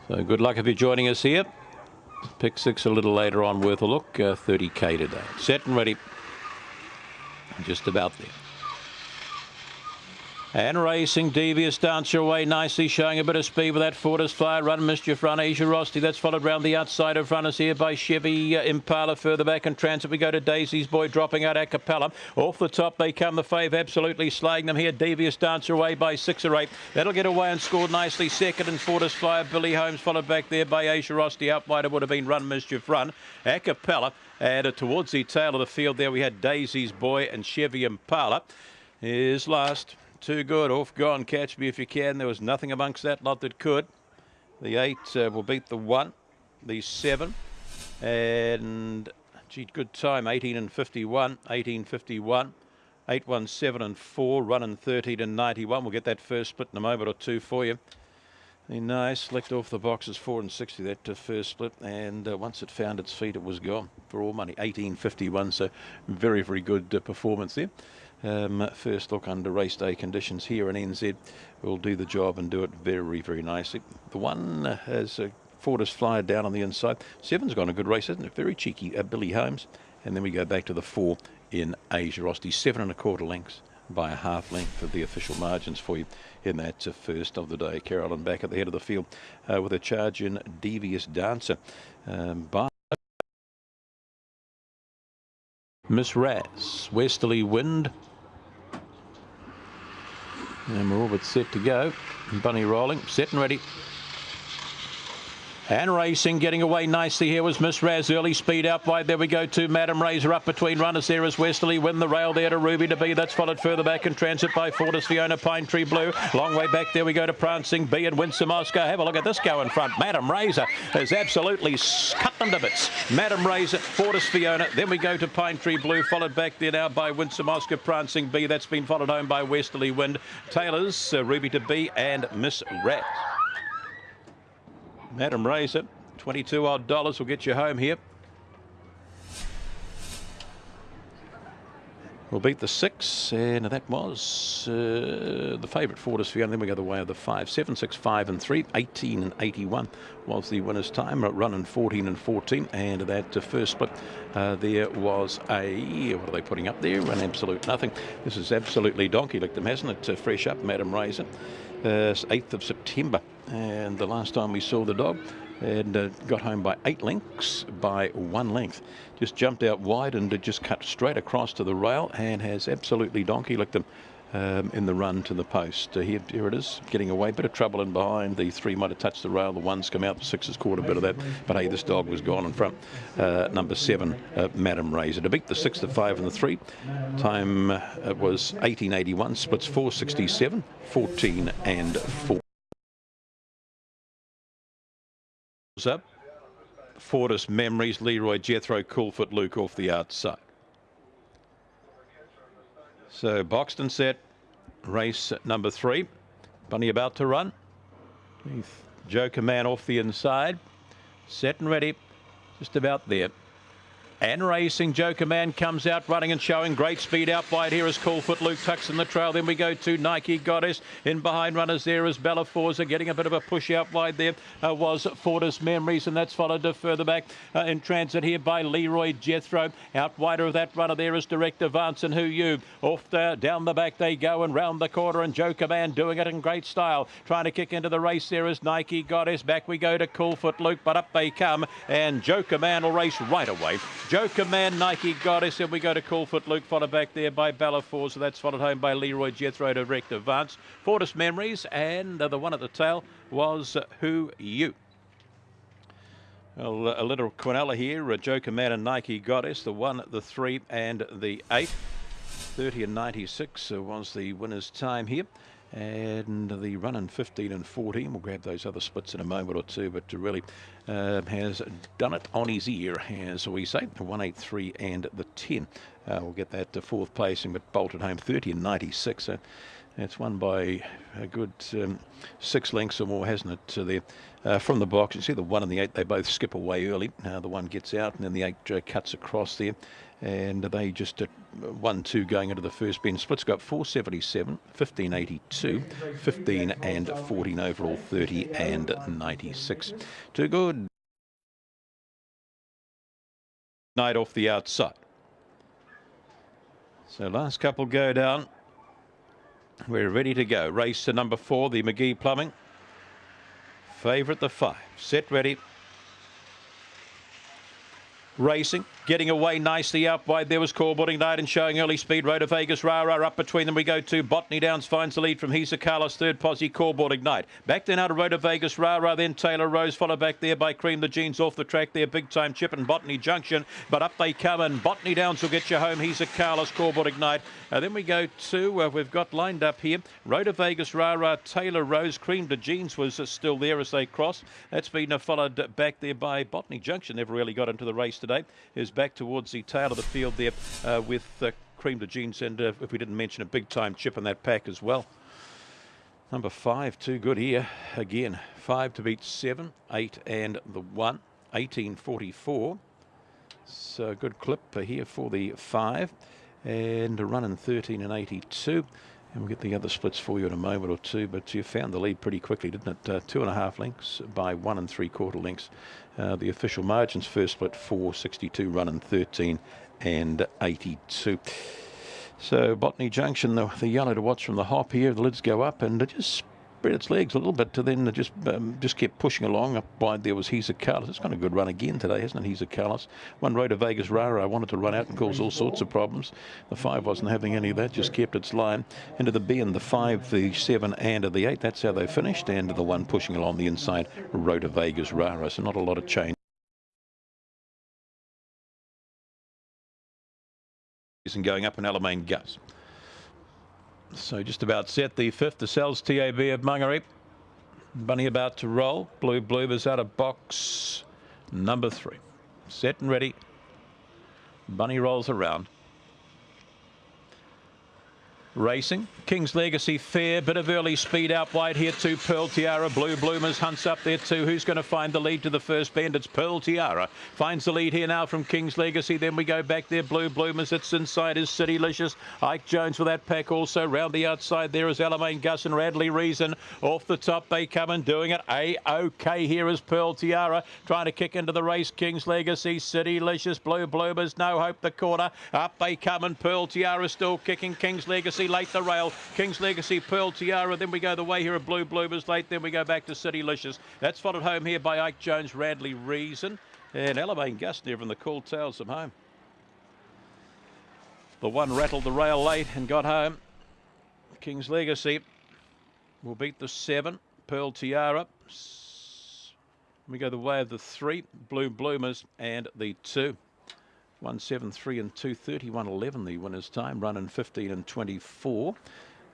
So good luck if you're joining us here. Pick 6 a little later on, worth a look. 30k today. Set and ready. Just about there. And racing, Devious Dancer away nicely, showing a bit of speed with that Fortis Flyer run. Mischief Run, Asia Rosti, that's followed round the outside of runners here by Chevy Impala. Further back in transit, we go to Daisy's Boy, dropping out a cappella. Off the top, they come, the fave absolutely slaying them here. Devious Dancer away by 6 or 8. That'll get away and scored nicely. Second and Fortis Flyer, Billy Holmes, followed back there by Asia Rosti. Out wide, it would have been Run Mischief Run. A cappella, and towards the tail of the field there, we had Daisy's Boy and Chevy Impala. Is last. Too good, off gone, Catch Me If You Can. There was nothing amongst that lot that could. The 8 will beat the 1, the 7, and gee, good time, 18 and 51, 18.51, 8:17 and 4, running 13 and 91. We'll get that first split in a moment or two for you. Nice, licked off the boxes, 4 and 60, that first split, and once it found its feet, it was gone for all money, 18.51, so very, very good performance there. First look under race day conditions here in NZ will do the job and do it very, very nicely. The 1 has a Fortis Flyer down on the inside. 7's gone a good race, isn't it? Very cheeky, Billy Holmes. And then we go back to the 4 in Asia Rosti, 7 1/4 lengths by a half length for the official margins for you in that first of the day. Carolyn back at the head of the field with a charge in Devious Dancer by Miss Raz. Westerly wind. And we're all but set to go. Bunny rolling, set and ready. And racing, getting away nicely here was Miss Raz. Early speed out wide. There we go to Madam Razor up between runners there as Westerly win the rail there to Ruby to Be. That's followed further back in transit by Fortis Fiona, Pine Tree Blue. Long way back there we go to Prancing Bee and Winsome Oscar. Have a look at this go in front. Madam Razor has absolutely cut them to bits. Madam Razor, Fortis Fiona. Then we go to Pine Tree Blue, followed back there now by Winsome Oscar, Prancing Bee. That's been followed home by Westerly Wind. Taylor's Ruby to Be and Miss Raz. Madam Razor, $22 odd will get you home here. We'll beat the 6, and that was the favourite Fortis Fiona. Then we go the way of the 5, 7, 6, 5 and 3, 18 and 81 was the winner's time. Running 14 and 14, and that first split there was a, what are they putting up there? An absolute nothing. This is absolutely donkey licked them, hasn't it? Fresh up, Madam Razor. 8th of September, and the last time we saw the dog, and got home by 8 lengths by 1 length. Just jumped out wide and just cut straight across to the rail and has absolutely donkey licked them in the run to the post. Here it is, getting away. Bit of trouble in behind. The 3 might have touched the rail. The 1's come out. The 6 has caught a bit of that. But hey, this dog was gone in front. Number 7, Madam Razor. To beat the 6, the 5 and the 3. Time was 18.81. Splits 4.67, 14 and 4. Up. Fortis Memories, Leroy Jethro, Coolfoot Luke off the outside. So boxed and set, race number 3. Bunny about to run. Joker Man off the inside. Set and ready, just about there. And racing, Joker Man comes out running and showing great speed out wide. Here is Coolfoot Luke, tucks in the trail. Then we go to Nike Goddess. In behind runners there is Bella Forza, getting a bit of a push out wide there was Fortis Memories, and that's followed further back in transit here by Leroy Jethro. Out wider of that runner there is Direct Advance and Who You. Off there, down the back they go and round the corner, and Joker Man doing it in great style. Trying to kick into the race there is Nike Goddess. Back we go to Coolfoot Luke, but up they come, and Joker Man will race right away. Joker Man, Nike Goddess, and we go to Coolfoot Luke, followed back there by Bella Forza. That's followed home by Leroy Jethro, Direct Advance. Fortis Memories, and the one at the tail was Who You. Well, a little Quinella here, Joker Man and Nike Goddess, the 1, the 3 and the 8. 30 and 96 was the winner's time here. And the run in 15 and 14. We'll grab those other splits in a moment or two, but really has done it on his ear, as we say. The 1, 8, 3 and the 10. We'll get that to 4th placing, but bolted home 30 and 96. So it's won by a good 6 lengths or more, hasn't it? There from the box. You see the 1 and the 8, they both skip away early. The 1 gets out, and then the 8 cuts across there. And they just 1-2 going into the first bend. Splits got 477, 1582, 15 and 14 overall, 30 and 96. Too good. Night off the outside. So last couple go down. We're ready to go. Race to number 4, the McGee Plumbing. Favourite the 5. Set, ready. Racing, getting away nicely out wide. There was Corbooting Night and showing early speed. Road to Vegas Rara up between them we go to. Botany Downs finds the lead from Hisa Carlos. Third posse Corbooting Night. Back then out of Road to Vegas Rara. Then Taylor Rose followed back there by Cream the Jeans off the track there. Big time chip and Botany Junction. But up they come and Botany Downs will get you home. Hisa Carlos, Corbooting Night. Then we go to, we've got lined up here. Road to Vegas Rara, Taylor Rose. Cream the Jeans was still there as they cross. That's been followed back there by Botany Junction. Never really got into the race today. Is back towards the tail of the field there with Cream de Jeans, and if we didn't mention a big time chip in that pack as well. Number 5, too good here again. 5 to beat 7, 8 and the 1, 1844. So good clip here for the 5, and a run in 13 and 82. And we'll get the other splits for you in a moment or two, but you found the lead pretty quickly, didn't it? 2.5 lengths by 1 3/4 lengths. The official margins, first split 462, run in 13 and 82. So Botany Junction, the yellow to watch from the hop here. The lids go up and it just spread its legs a little bit to then just kept pushing along. Up wide there was Hisa Carlos. It's got a good run again today, hasn't it, Hisa Carlos? One Road to Vegas Rara, I wanted to run out and cause all sorts of problems. The 5 wasn't having any of that, just kept its line. Into the B and the 5, the 7 and the 8. That's how they finished. And the 1 pushing along the inside, Road to Vegas Rara. So not a lot of change. And going up in Alamein Gus. So just about set, the 5th, the Cells TAB of Mangere. Bunny about to roll. Blue Bloomers out of box number 3. Set and ready. Bunny rolls around. Racing, King's Legacy fair, bit of early speed out wide here too. Pearl Tiara, Blue Bloomers hunts up there too. Who's going to find the lead to the first bend? It's Pearl Tiara. Finds the lead here now from King's Legacy. Then we go back there, Blue Bloomers. It's inside is Citylicious. Ike Jones with that pack also. Round the outside there is Alamein Gus and Radley Reason. Off the top they come and doing it. A-OK here is Pearl Tiara. Trying to kick into the race. King's Legacy, Citylicious, Blue Bloomers, No Hope the corner. Up they come and Pearl Tiara still kicking. King's Legacy late the rail. King's Legacy, Pearl Tiara. Then we go the way here of Blue Bloomers late. Then we go back to Citylicious. That's followed home here by Ike Jones, Radley Reason. And Alamein Gus near from the cool tails of home. The 1 rattled the rail late and got home. King's Legacy will beat the 7, Pearl Tiara. We go the way of the 3, Blue Bloomers, and the 2. 173 and 2:31.11 the winner's time, run in 15 and 24.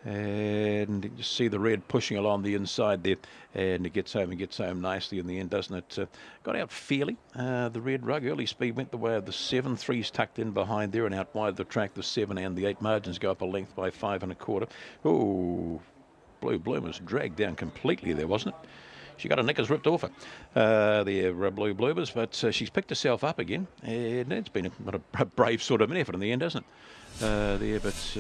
And you see the red pushing along the inside there, and it gets home nicely in the end, doesn't it? Got out fairly. The red rug early speed went the way of the 7. 3's tucked in behind there, and out wide the track the 7 and the 8 margins go up a length by 5 1/4. Oh, Blue Bloomers dragged down completely there, wasn't it? She got her knickers ripped off her, the Blue Bloomers, but she's picked herself up again, and it's been a brave sort of an effort in the end, hasn't it? But